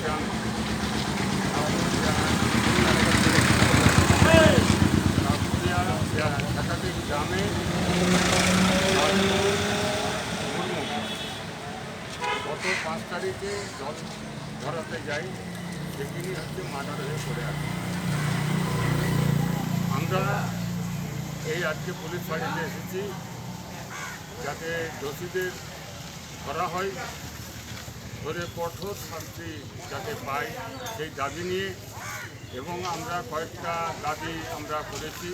গ্রাম একাধিক গ্রামে মুর্মু গত 5 তারিখে জল ধরাতে যাই, সেখানে হচ্ছে মার্ডার হয়ে পড়ে আছে। আমরা এই আজকে পুলিশ ফাঁড়িতে এসেছি যাতে দোষীদের ধরা হয়, ধরে কঠোর শাস্তি যাতে পাই সেই দাবি নিয়ে, এবং আমরা কয়েকটা দাবি আমরা করেছি।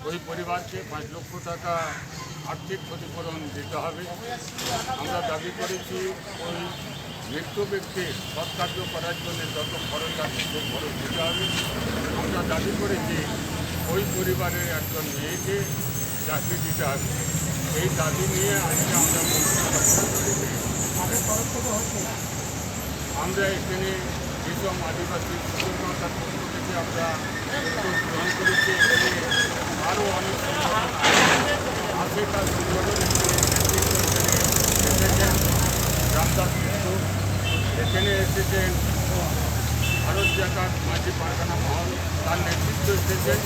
ওই পরিবারকে 5 লক্ষ টাকা আর্থিক ক্ষতিপূরণ দিতে হবে। আমরা দাবি করেছি ওই মৃত ব্যক্তির সৎকার্য করার জন্য যত খরচ আছে সেই খরচ দিতে হবে। আমরা দাবি করেছি ওই পরিবারের একজন মেয়েকে চাকরি দিতে হবে। এই দাবি নিয়ে আজকে আমরা এখানে যেসব আদিবাসী সচেতনতার পক্ষ থেকে আমরা উদ্যোগ গ্রহণ করেছি। এখানে আরও অনেক সংগঠন আছে, তার সংগঠন এসেছেন রামদাস মিত্র, এখানে এসেছেন ভারত জাকাত মাঝি পারগানা মহল, তার নেতৃত্ব এসেছেন।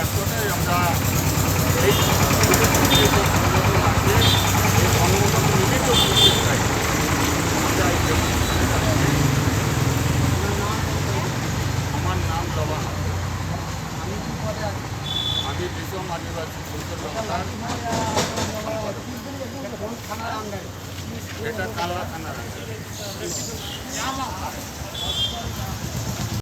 একটাই আমরা এই সংগঠন আছে এই সংগঠন মিলিত করতে চাই। আমরা আমার নাম জবান, আমি বিশ্বম আদিবাসী সূত্র এটা কালা থানার।